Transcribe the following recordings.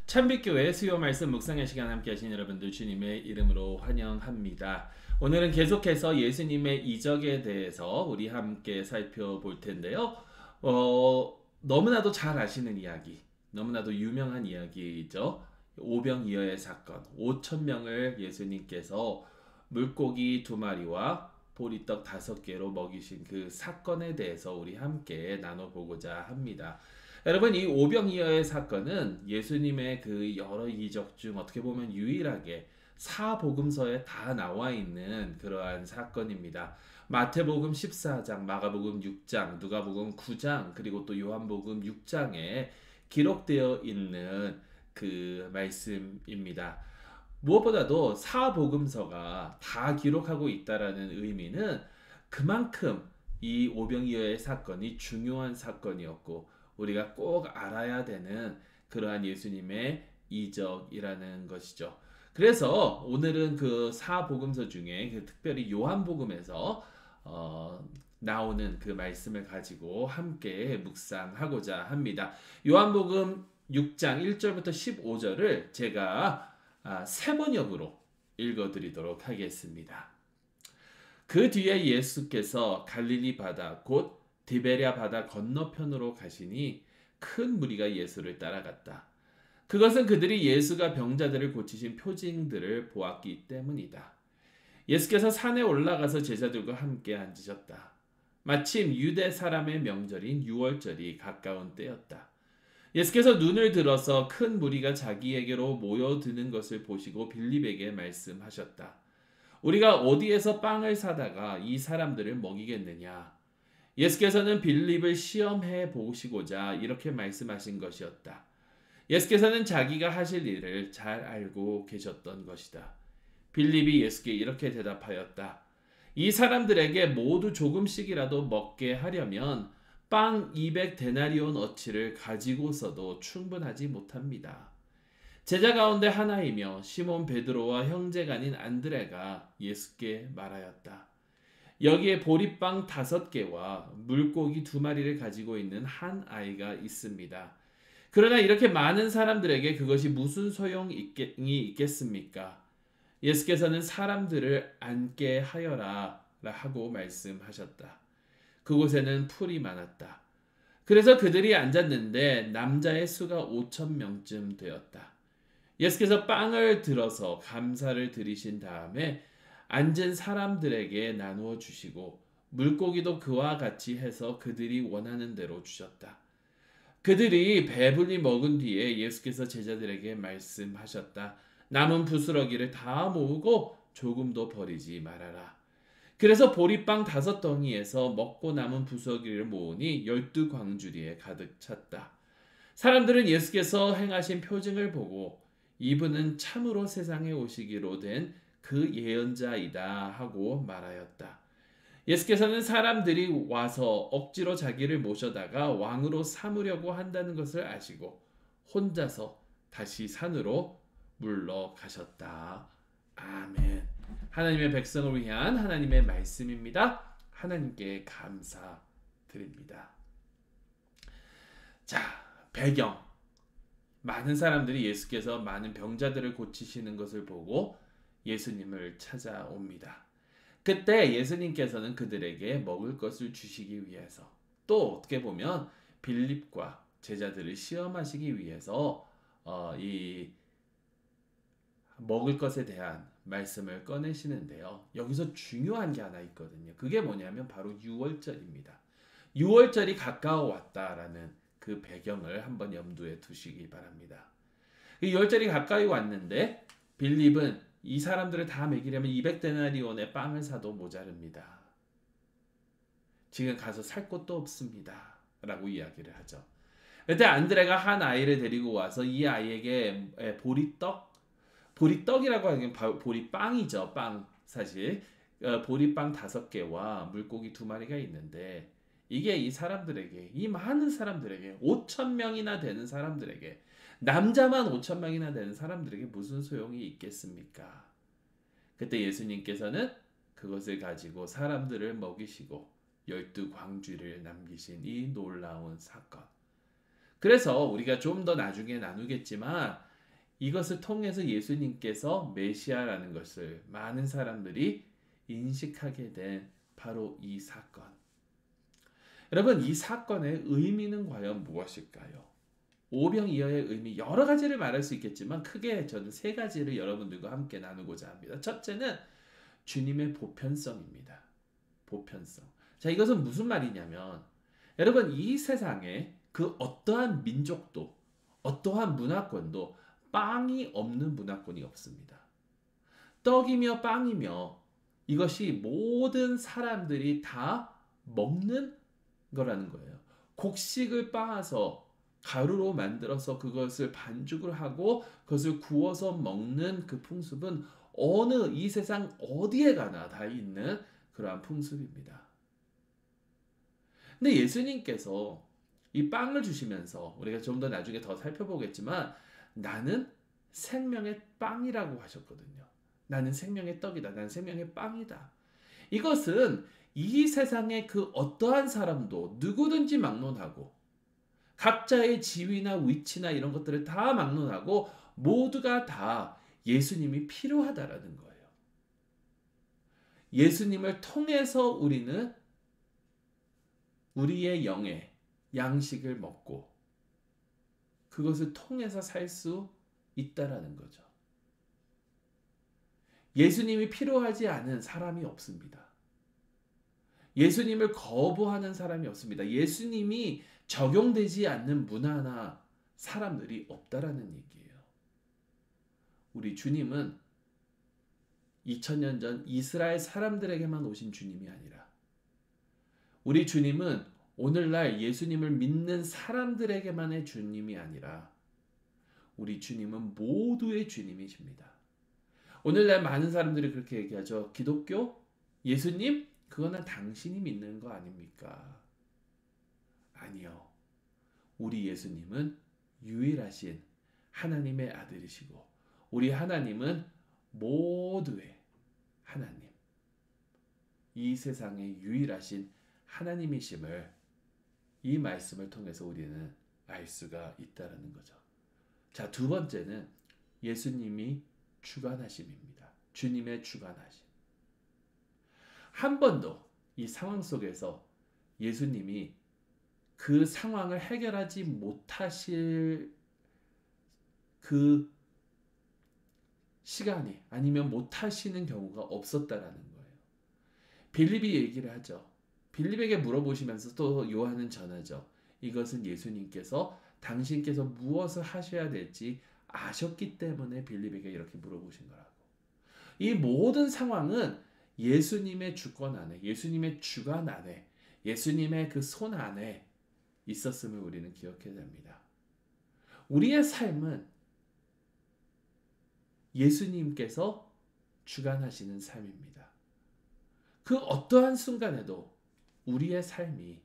참빛교회 수요 말씀 묵상의 시간 함께 하신 여러분들 주님의 이름으로 환영합니다. 오늘은 계속해서 예수님의 이적에 대해서 우리 함께 살펴볼 텐데요. 너무나도 잘 아시는 이야기, 너무나도 유명한 이야기죠. 오병이어의 사건, 5천 명을 예수님께서 물고기 2마리와 보리떡 5개로 먹이신 그 사건에 대해서 우리 함께 나눠보고자 합니다. 여러분, 이 오병이어의 사건은 예수님의 그 여러 이적 중 어떻게 보면 유일하게 사복음서에 다 나와 있는 그러한 사건입니다. 마태복음 14장, 마가복음 6장, 누가복음 9장, 그리고 또 요한복음 6장에 기록되어 있는 그 말씀입니다. 무엇보다도 사복음서가 다 기록하고 있다라는 의미는 그만큼 이 오병이어의 사건이 중요한 사건이었고 우리가 꼭 알아야 되는 그러한 예수님의 이적이라는 것이죠. 그래서 오늘은 그 사복음서 중에 특별히 요한복음에서 나오는 그 말씀을 가지고 함께 묵상하고자 합니다. 요한복음 6장 1절부터 15절을 제가 세 번역으로 읽어드리도록 하겠습니다. 그 뒤에 예수께서 갈릴리 바다 곧 디베랴 바다 건너편으로 가시니 큰 무리가 예수를 따라갔다. 그것은 그들이 예수가 병자들을 고치신 표징들을 보았기 때문이다. 예수께서 산에 올라가서 제자들과 함께 앉으셨다. 마침 유대 사람의 명절인 유월절이 가까운 때였다. 예수께서 눈을 들어서 큰 무리가 자기에게로 모여드는 것을 보시고 빌립에게 말씀하셨다. 우리가 어디에서 빵을 사다가 이 사람들을 먹이겠느냐? 예수께서는 빌립을 시험해 보시고자 이렇게 말씀하신 것이었다. 예수께서는 자기가 하실 일을 잘 알고 계셨던 것이다. 빌립이 예수께 이렇게 대답하였다. 이 사람들에게 모두 조금씩이라도 먹게 하려면 빵 200데나리온 어치를 가지고서도 충분하지 못합니다. 제자 가운데 하나이며 시몬 베드로와 형제가 아닌 안드레가 예수께 말하였다. 여기에 보리빵 5개와 물고기 2마리를 가지고 있는 한 아이가 있습니다. 그러나 이렇게 많은 사람들에게 그것이 무슨 소용이 있겠습니까? 예수께서는 사람들을 앉게 하여라 하고 말씀하셨다. 그곳에는 풀이 많았다. 그래서 그들이 앉았는데 남자의 수가 5,000명쯤 되었다. 예수께서 빵을 들어서 감사를 드리신 다음에 앉은 사람들에게 나누어 주시고 물고기도 그와 같이 해서 그들이 원하는 대로 주셨다. 그들이 배불리 먹은 뒤에 예수께서 제자들에게 말씀하셨다. 남은 부스러기를 다 모으고 조금도 버리지 말아라. 그래서 보리빵 5덩이에서 먹고 남은 부스러기를 모으니 12광주리에 가득 찼다. 사람들은 예수께서 행하신 표징을 보고 이분은 참으로 세상에 오시기로 된 그 예언자이다 하고 말하였다. 예수께서는 사람들이 와서 억지로 자기를 모셔다가 왕으로 삼으려고 한다는 것을 아시고 혼자서 다시 산으로 물러가셨다. 아멘. 하나님의 백성을 위한 하나님의 말씀입니다. 하나님께 감사드립니다. 자, 배경. 많은 사람들이 예수께서 많은 병자들을 고치시는 것을 보고 예수님을 찾아옵니다. 그때 예수님께서는 그들에게 먹을 것을 주시기 위해서 또 어떻게 보면 빌립과 제자들을 시험하시기 위해서 이 먹을 것에 대한 말씀을 꺼내시는데요. 여기서 중요한 게 하나 있거든요. 그게 뭐냐면 바로 유월절입니다. 유월절이 가까워 왔다라는 그 배경을 한번 염두에 두시기 바랍니다. 이 유월절이 가까이 왔는데 빌립은 이 사람들을 다 먹이려면 200데나리온의 빵을 사도 모자릅니다. 지금 가서 살 곳도 없습니다. 라고 이야기를 하죠. 그때 안드레가 한 아이를 데리고 와서 이 아이에게 보리떡이라고 하는 게 보리빵이죠. 빵 사실. 보리빵 5개와 물고기 2마리가 있는데 이게 이 사람들에게, 이 많은 사람들에게, 5,000명이나 되는 사람들에게, 남자만 5,000명이나 되는 사람들에게 무슨 소용이 있겠습니까? 그때 예수님께서는 그것을 가지고 사람들을 먹이시고 12광주리를 남기신 이 놀라운 사건. 그래서 우리가 좀 더 나중에 나누겠지만 이것을 통해서 예수님께서 메시아라는 것을 많은 사람들이 인식하게 된 바로 이 사건. 여러분, 이 사건의 의미는 과연 무엇일까요? 오병이어의 의미 여러 가지를 말할 수 있겠지만 크게 저는 세 가지를 여러분들과 함께 나누고자 합니다. 첫째는 주님의 보편성입니다. 보편성. 자, 이것은 무슨 말이냐면 여러분, 이 세상에 그 어떠한 민족도 어떠한 문화권도 빵이 없는 문화권이 없습니다. 떡이며 빵이며 이것이 모든 사람들이 다 먹는 거라는 거예요. 곡식을 빻아서 가루로 만들어서 그것을 반죽을 하고 그것을 구워서 먹는 그 풍습은 어느 이 세상 어디에 가나 다 있는 그러한 풍습입니다. 근데 예수님께서 이 빵을 주시면서 우리가 좀 더 나중에 더 살펴보겠지만 나는 생명의 빵이라고 하셨거든요. 나는 생명의 떡이다. 나는 생명의 빵이다. 이것은 이 세상의 그 어떠한 사람도 누구든지 막론하고 각자의 지위나 위치나 이런 것들을 다 막론하고 모두가 다 예수님이 필요하다라는 거예요. 예수님을 통해서 우리는 우리의 영의 양식을 먹고 그것을 통해서 살 수 있다라는 거죠. 예수님이 필요하지 않은 사람이 없습니다. 예수님을 거부하는 사람이 없습니다. 예수님이 적용되지 않는 문화나 사람들이 없다라는 얘기예요. 우리 주님은 2000년 전 이스라엘 사람들에게만 오신 주님이 아니라 우리 주님은 오늘날 예수님을 믿는 사람들에게만의 주님이 아니라 우리 주님은 모두의 주님이십니다. 오늘날 많은 사람들이 그렇게 얘기하죠. 기독교? 예수님? 그거는 당신이 믿는 거 아닙니까? 아니요. 우리 예수님은 유일하신 하나님의 아들이시고 우리 하나님은 모두의 하나님. 이 세상의 유일하신 하나님이심을 이 말씀을 통해서 우리는 알 수가 있다는 거죠. 자, 두 번째는 예수님이 주관하심입니다. 주님의 주관하심. 한 번도 이 상황 속에서 예수님이 그 상황을 해결하지 못하실 그 시간이 아니면 못하시는 경우가 없었다라는 거예요. 빌립이 얘기를 하죠. 빌립에게 물어보시면서 또 요한은 전하죠. 이것은 예수님께서 당신께서 무엇을 하셔야 될지 아셨기 때문에 빌립에게 이렇게 물어보신 거라고. 이 모든 상황은 예수님의 주권 안에, 예수님의 주관 안에, 예수님의 그 손 안에 있었음을 우리는 기억해야 됩니다. 우리의 삶은 예수님께서 주관하시는 삶입니다. 그 어떠한 순간에도 우리의 삶이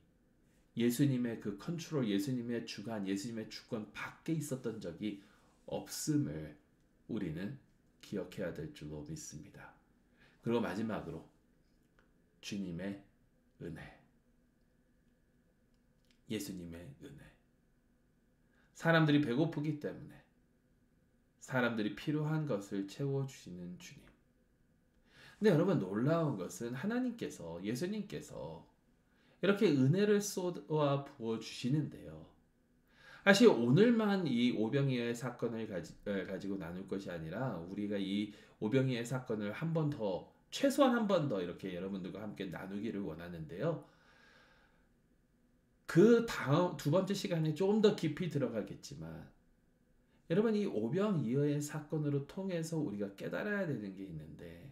예수님의 그 컨트롤, 예수님의 주관, 예수님의 주권 밖에 있었던 적이 없음을 우리는 기억해야 될 줄로 믿습니다. 그리고 마지막으로 주님의 은혜. 예수님의 은혜. 사람들이 배고프기 때문에 사람들이 필요한 것을 채워주시는 주님. 근데 여러분 놀라운 것은 하나님께서 예수님께서 이렇게 은혜를 쏟아 부어주시는데요. 사실 오늘만 이 오병이어의 사건을 가지고 나눌 것이 아니라 우리가 이 오병이어의 사건을 한 번 더 최소한 한 번 더 이렇게 여러분들과 함께 나누기를 원하는데요. 그 다음 두 번째 시간에 조금 더 깊이 들어가겠지만 여러분 이 오병이어의 사건으로 통해서 우리가 깨달아야 되는 게 있는데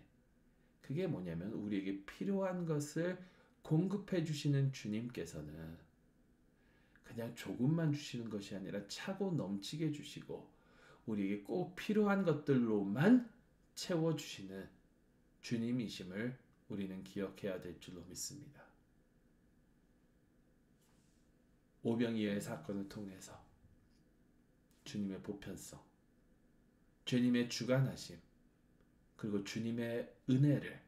그게 뭐냐면 우리에게 필요한 것을 공급해 주시는 주님께서는 그냥 조금만 주시는 것이 아니라 차고 넘치게 주시고 우리에게 꼭 필요한 것들로만 채워주시는 주님이심을 우리는 기억해야 될 줄로 믿습니다. 오병이어의 사건을 통해서 주님의 보편성, 주님의 주관하심, 그리고 주님의 은혜를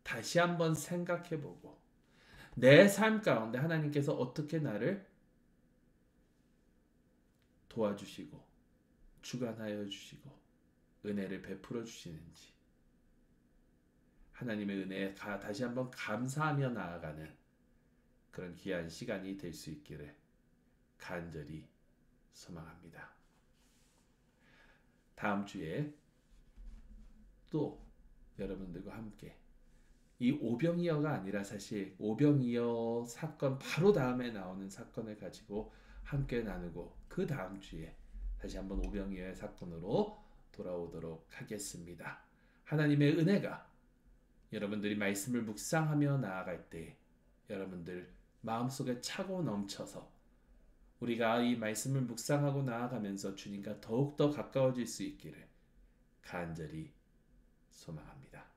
다시 한번 생각해보고 내 삶 가운데 하나님께서 어떻게 나를 도와주시고 주관하여 주시고 은혜를 베풀어 주시는지 하나님의 은혜에 다시 한번 감사하며 나아가는 그런 귀한 시간이 될 수 있기를 간절히 소망합니다. 다음 주에 또 여러분들과 함께 이 오병이어가 아니라 사실 오병이어 사건 바로 다음에 나오는 사건을 가지고 함께 나누고 그 다음 주에 다시 한번 오병이어의 사건으로 돌아오도록 하겠습니다. 하나님의 은혜가 여러분들이 말씀을 묵상하며 나아갈 때 여러분들 마음속에 차고 넘쳐서 우리가 이 말씀을 묵상하고 나아가면서 주님과 더욱더 가까워질 수 있기를 간절히 소망합니다.